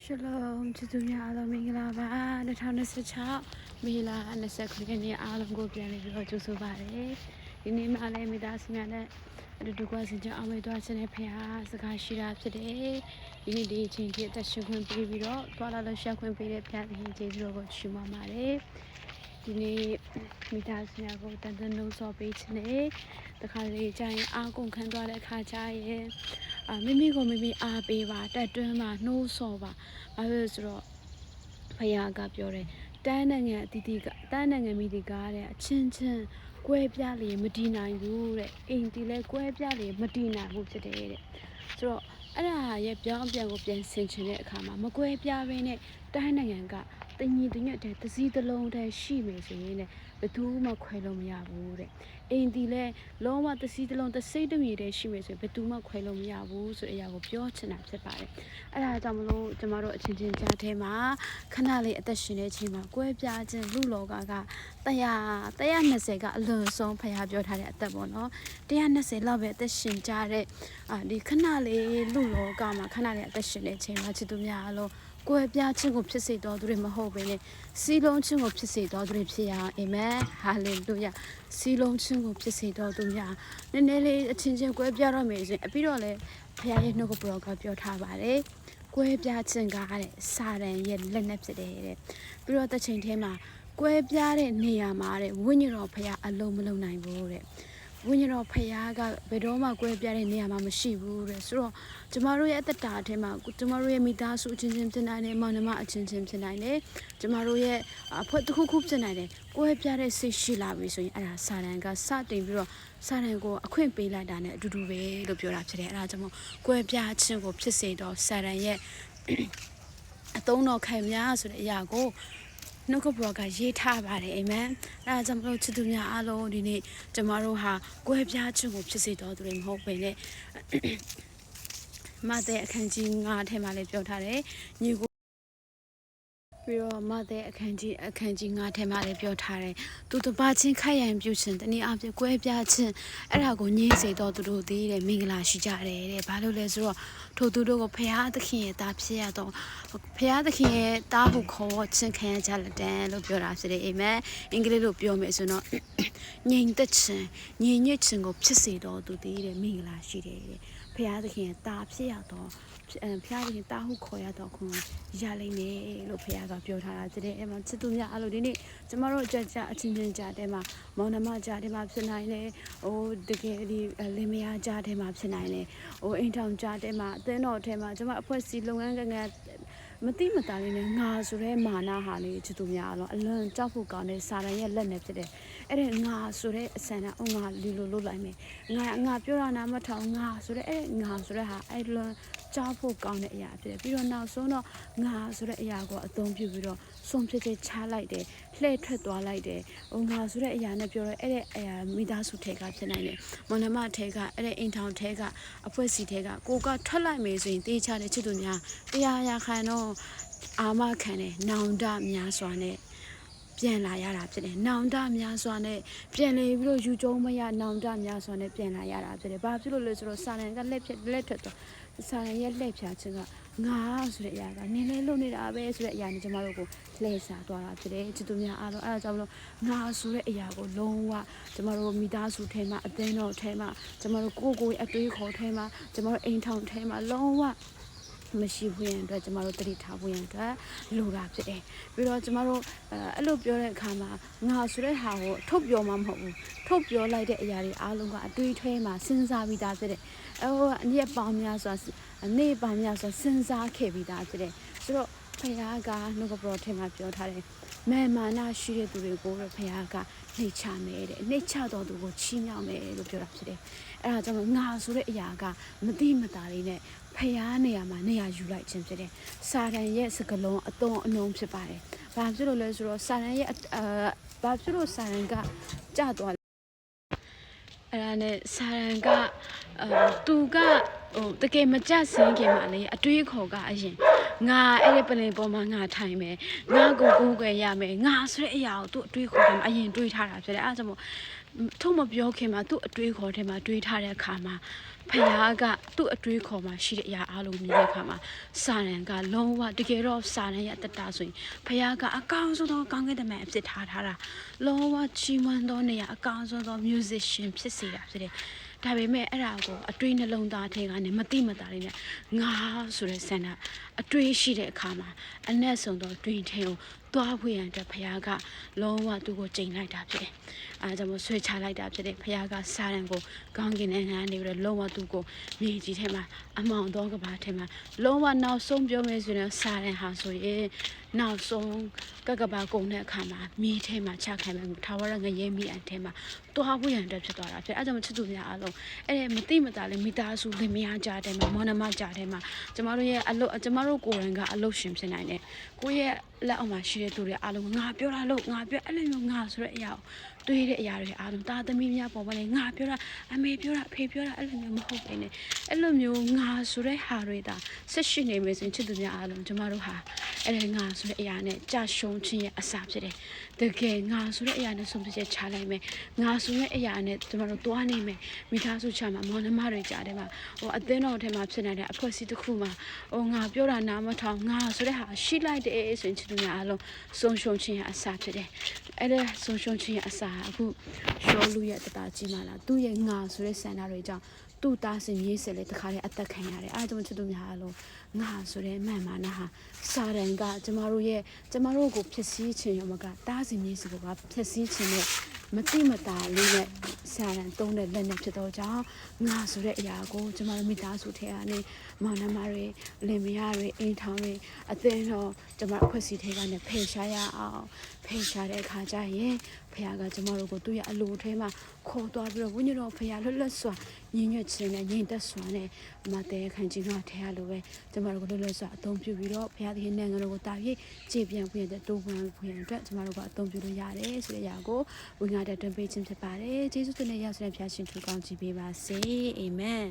Shalom, Chitumya Alo Minglava, the town is a child, Mila and the secretary Alam Gopian, to Subare. In him, Alamidas Mana, the Dukas in Jammy Dawson and Pia, the Kashira today. You need to change it that she won't be without, follow the shack when Peter Pan, he did Robo Shumamare. You need Midas Nago, and the nose of each day. The Kali giant Algon can do the Kajay. Mimi go maybe Abiva, that drama, no sober. I was raw. Payaga Pure, Dining at Didiga, Dining a Midigare, Chin Chin, Guebiali, Medina, you, ain't the leg Guebiali, Medina, who today. So, I jump young of the century, Kama, Maguebiavene, Dining and got. The need to see the long that she may say in it, but two Maquelomia wood. Ain't delay, long what the see the long the say to me that she may say, but two Maquelomia woods, so I will be your chin up the body. And I don't know tomorrow changing Jatema, Canali at the Shinachima, Guebiat and Lulo Gaga, Diana say got low song, pay up your head at the bono. Diana say love it, the Shinjare, the Canali, Lulo Gama, Canali at the Shinachima, Chidumialo. ကိုယ်ပြချင်းကိုဖြစ်စေတော်သူတွေမဟုတ်ဘဲနဲ့စီလုံးချင်းကိုဖြစ်စေတော်သူတွေဖြစ်ရအာမင်ဟာလေလုယာစီလုံးချင်းကိုဖြစ်စေတော်သူများနည်းနည်းလေးအချင်းချင်းကိုယ်ပြတော့မယ်ဆိုရင်ပြီးတော့လေဖခင်ရဲ့နှုတ်ကပတော်ကပြောထားပါတယ်ကိုယ်ပြချင်းကားတဲ့စာရန်ရဲ့လက်နက်ဖြစ်တယ်တဲ့ပြီးတော့တစ်ချိန်တည်းမှာကိုယ်ပြတဲ့နေရာမှာတဲ့ဝိညာဉ်တော်ဖခင်အလုံးမလုံးနိုင်ဘူးတဲ့ဝိညာဉ်တော်ဖခင်ကဘယ်တော့မှကိုယ်ပြတဲ့နေရာမှာမရှိဘူးတဲ့ဆိုတော့ကျမတို့ရဲ့အသက်တာအထက်မှာကျမတို့ရဲ့မိသားစုအချင်းချင်းဖြစ်နိုင်တယ်မောင်နှမအချင်းချင်းဖြစ်နိုင်တယ်ကျမတို့ရဲ့အဖွဲ့တစ်ခုခုဖြစ်နိုင်တယ်ကိုယ်ပြတဲ့စိတ်ရှိလာပြီဆိုရင်အဲ့ဒါစာရန်ကစတင်ပြီးတော့စာရန်ကိုအခွင့်ပေးလိုက်တာနဲ့အတူတူပဲလို့ပြောတာဖြစ်တယ်အဲ့ဒါကြောင့်မို့ကိုယ်ပြခြင်းကိုဖြစ်စေတော့စာရန်ရဲ့အသုံးတော်ခံများဆိုတဲ့အရာကိုနှုတ်ကပရောကရေးထားပါတယ်အာမင်အဲဒါကြောင့်မလို့ချစ်သူများအားလုံးဒီနေ့ကျမတို့ဟာကိုယ်ပြခြင်းကိုဖြစ်စေတော်သူတွေမဟုတ်ဘဲနဲ့မတဲ့အခန်းကြီး9ထဲမှာလည်းပြောထားတယ်ညီကိုပြီးတော့မတဲ့အခန်းကြီး9ထဲမှာလည်းပြောထားတယ်သူတပါချင်းခိုက်ရန်ပြုခြင်းတနည်းအားဖြင့်ကိုယ်ပြခြင်းအဲ့ဒါကိုညှင်းစေတော်သူတို့သည်တဲ့မင်္ဂလာရှိကြတယ်တဲ့ဘာလို့လဲဆိုတော့ထိုသူတို့ကိုဖခင်သခင်ရဲ့သားဖြစ်ရတော့ဖခင်သခင်ရဲ့သားဟုခေါ်ခြင်းခံရကြလက်တန်လို့ပြောတာဖြစ်တယ်အာမင်အင်္ဂလိပ်လိုပြောမယ်ဆိုတော့ငြိမ်သက်ခြင်းညင်ညစ်ခြင်းကိုဖြစ်စေတော်သူသည်တဲ့မင်္ဂလာရှိတယ်တဲ့ဖခင်သခင်ရဲ့သားဖြစ်ရတော့ဖခင်သခင်သားဟုခေါ်ရတော့ခွန်ရလိမ့်မယ်လို့ဖခင်ကပြောထားတာတဲ့အဲ့မှာချစ်သူများအားလုံးဒီနေ့ကျမတို့ကြအချင်းချင်းကြားထဲမှာမောင်နှမကြားထဲမှာဖြစ်နိုင်တယ်ဟိုတကယ်ဒီလင်မယားကြားထဲမှာဖြစ်နိုင်တယ်ဟိုအိမ်ထောင်ကြားထဲမှာအသင်းတော်ထဲမှာကျမအဖွဲ့အစည်းလုပ်ငန်းကငယ်မတိမတာလေးနဲ့ငါဆိုတဲ့မာနဟာလေးချစ်သူများအလွန်ကြောက်ဖို့ကောင်းတဲ့စာရန်ရဲ့လက်နဲ့ဖြစ်တယ်အဲ့ဒါငါဆိုတဲ့အစံနဲ့ငါလူလိုလုပ်လိုက်မယ်ငါပြောတာနာမထောင်ငါဆိုတဲ့အဲ့ငါဆိုတဲ့ဟာအဲ့လွန်ကြောက်ဖို့ကောင်းတဲ့အရာဖြစ်တယ်ပြီးတော့နောက်ဆုံးတော့ငါဆိုတဲ့အရာကိုအသုံးပြုပြီးတော့ဆုံးဖြတ်ချက်ချလိုက်တယ်လှည့်ထွက်သွားလိုက်တယ်ဟိုငါဆိုတဲ့အရာနဲ့ပြောတော့အဲ့တဲ့အရာမိသားစုထဲကဖြစ်နိုင်တယ်မောင်နှမထဲကအဲ့တဲ့အိမ်ထောင်ထဲကအဖွဲ့အစည်းထဲကကိုကထွက်လိုက်မယ်ဆိုရင်တေးချတဲ့ချစ်သူများတရားရခံတော့အာမခံတယ်နောင်တများစွာနဲ့ပြန်လာရတာဖြစ်တယ်။နောင်တများစွာနဲ့ပြန်လေပြီးတော့ယူကျုံမရနောင်တများစွာနဲ့ပြန်လာရတာဖြစ်တယ်။ဘာဖြစ်လို့လဲဆိုတော့စာရန်ကလက်ထွက်တော့စာရန်ရဲ့လက်ဖြာခြင်းကငါဆိုတဲ့အရာကနင်းလဲလုံနေတာပဲဆိုတဲ့အရာနဲ့ကျမတို့ကိုလှည့်စားသွားတာဖြစ်တယ်။ချစ်သူများအားလုံးအဲ့ဒါကြောင့်မလို့ငါဆိုတဲ့အရာကိုလုံးဝကျမတို့မိသားစုထဲမှာအသင်းတော်ထဲမှာကျမတို့ကိုယ်အတွေးခေါ်ထဲမှာကျမတို့အိမ်ထောင်ထဲမှာလုံးဝမရှိဘူးရန်အတွက်ကျမတို့တတိထားဖို့ရန်အတွက်လိုတာဖြစ်တယ်ပြီးတော့ကျမတို့အဲ့လိုပြောတဲ့အခါမှာငါဆိုတဲ့ဟာကိုထုတ်ပြောမှမဟုတ်ဘူးထုတ်ပြောလိုက်တဲ့အရာတွေအားလုံးကအတွေးထဲမှာစဉ်းစားပြီးသားဖြစ်တယ်အနေ့ပေါင်းများစွာနေ့ပေါင်းများစွာစဉ်းစားခဲ့ပြီးသားဖြစ်တယ်ဆိုတော့ဖခင်ကနှုတ်ကပတော်ထဲမှာပြောထားတယ်မာနရှိတဲ့သူတွေကိုဖခင်ကနှိတ်ချမယ်တဲ့နှိတ်ချတော်သူကိုချီးမြှောက်မယ်လို့ပြောတာဖြစ်တယ်အဲ့ဒါကြောင့်ငါဆိုတဲ့အရာကမတိမတာလေးနဲ့ဖခင်နေရာမှာနေရာယူလိုက်ခြင်းဖြစ်တယ်စာတန်ရဲ့စကလုံးအသွင်အနှုံးဖြစ်ပါတယ်ဘာဖြစ်လို့လဲဆိုတော့စာတန်ရဲ့ဘာဖြစ်လို့စာတန်ကကြသွားအဲ့ဒါနဲ့စာရန်ကသူကဟိုတကယ်မကြဆင်းခင်မှာလေအတွေးခေါ်ကအရင်ငါအဲ့ဒီပလင်ပေါ်မှာငါထိုင်မယ်ငါကိုကိုယ်ွယ်ရမယ်ငါဆိုတဲ့အရာကိုသူအတွေးခေါ်တယ်အရင်တွေးထားတာဖြစ်တယ်အဲ့ဒါကြောင့်မို့ ထုံမပြောခင်မှာသူ့အတွေးခေါ်ထဲမှာတွေးထားတဲ့အခါမှာဖယားကသူ့အတွေးခေါ်မှာရှိတဲ့အရာအလုံးမြင်တဲ့အခါမှာစာရန်ကလုံးဝတကယ်တော့စာရန်ရဲ့အတ္တဆိုရင်ဖယားကအကောင်းဆုံးသောကောင်းကင်တမန်အဖြစ်ထားတာလုံးဝချီးမွမ်းသောနေရာအကောင်းဆုံးသော musician ဖြစ်စေတာဖြစ်တယ်ဒါပေမဲ့အဲ့ဒါကိုအတွေးနှလုံးသားထဲကနေမတိမတာလေးနဲ့ငါဆိုတဲ့ဆန္ဒအတွေးရှိတဲ့အခါမှာအနက်ဆုံးသောတွင်ထဲကိုသွားဖွေရန်အတွက်ဖယားကလုံးဝသူ့ကိုချိန်လိုက်တာဖြစ်တယ်။အဲဒါကြောင့်ဆွေးချလိုက်တာဖြစ်တယ်။ဖယားကစာရန်ကိုကောင်းကင်နဲ့ငါနေပြီးတော့လုံးဝသူ့ကိုမြေကြီးထဲမှာအမောင်သောကဘာထဲမှာလုံးဝနောက်ဆုံးပြောမယ်ဆိုရင်စာရန်ဟာဆိုရင်နောက်ဆုံးကဘာကုံတဲ့အခါမှာမြေထဲမှာချခိုင်မယ်ထာဝရငရဲမြေအထဲမှာသွားဖွေရန်အတွက်ဖြစ်သွားတာဖြစ်။အဲဒါကြောင့်ချစ်သူများအားလုံးအဲ့ဒီမတိမတာလေးမိသားစုလင်မယားကြားထဲမှာမောင်နှမကြားထဲမှာကျမတို့ရဲ့ကျမတို့ကိုယ်တိုင်ကအလုပ်ရှင်ဖြစ်နိုင်တယ်။ကိုယ့်ရဲ့လက်အောက်မှာရှိတဲ့သူတွေအားလုံးငါပြောတာလို့ငါပြောအဲ့လိုမျိုးငါဆိုတဲ့အရာကိုတွေးတဲ့အရာတွေအားလုံးတာသမီးများပေါ်ပါလေငါပြောတာအမေပြောတာအဖေပြောတာအဲ့လိုမျိုးမဟုတ်ဘူးနဲ့အဲ့လိုမျိုးငါဆိုတဲ့ဟာတွေဒါဆက်ရှိနေမယ်ဆိုရင်ချစ်သူများအားလုံးကျမတို့ဟာအဲ့ဒီငါဆိုတဲ့အရာနဲ့ကြာရှုံးခြင်းရဲ့အစာဖြစ်တယ်တကယ်ငါဆိုတဲ့အရာနဲ့ဆုံးဖြတ်ချက်ချလိုက်မယ်ငါဆိုတဲ့အရာနဲ့ကျမတို့တွားနေမယ်မိသားစုချမှာမောင်နှမတွေကြားထဲမှာဟိုအသင်းတော်ထဲမှာဖြစ်နေတဲ့အဖွဲ့အစည်းတစ်ခုမှာဟိုငါပြောတာနားမထောင်ငါဆိုတဲ့ဟာရှိလိုက်တယ်ဆိုရင်ချစ်သူများအားလုံးဆုံးရှုံးခြင်းရဲ့အစာဖြစ်တယ်အဲ့ဒါဆုံးရှုံးခြင်းရဲ့အစာအခုရှောလူရဲ့တတာကြီးမှလာသူ့ရဲ့ငါဆိုတဲ့စံနာတွေကြောင့်သူ့သားစင်ရေးစက်လေတခါလေအသက်ခံရတယ်အဲဒါကြောင့်ချစ်သူများအားလုံးငါဆိုတဲ့မှန်မာနာဟာစာရန်ကကျမတို့ကိုဖြစ်စည်းခြင်းရောမကတားစင်ရေးစကိုပါဖြစ်စည်းခြင်းနဲ့မတိမတာလေးနဲ့စာရန်သုံးတဲ့လက်နဲ့ဖြစ်တော့ကြောင့်ငါဆိုတဲ့အရာကိုကျမတို့မိသားစုထဲကနေမောင်နှမတွေလင်မယားတွေအိမ်ထောင်တွေအသင်းတော်ကျမအဖွဲ့အစည်းထဲကနေဖယ်ရှားရအောင်ဖယ်ရှားတဲ့အခါကျရင်ဖခင်ကကျမတို့ကိုသူ့ရဲ့အလိုထဲမှာခေါ်သွားပြီးတော့ဝိညာဉ်တော်ဖခင်လွတ်လပ်စွာညီညွတ်ခြင်းနဲ့ညီသက်စွာနဲ့မတဲခံခြင်းတော်ထဲရလိုပဲကျမတို့ကိုလွတ်လပ်စွာအသုံးပြုပြီးတော့ဖခင်သခင်နိုင်ငံတော်ကိုတာ၍ခြေပြန်ဖွင့်တဲ့တိုးပွင့်ဖွင့်အတွက်ကျမတို့ကအသုံးပြုလို့ရတယ်ဆိုတဲ့အရာကိုဝိညာဉ်တော်တွင်ပေးခြင်းဖြစ်ပါတယ်ယေရှုသခင်ရဲ့ရောက်တဲ့ဖခင်ရှင်ထူကောင်းကြည်ပေးပါစေအာမင်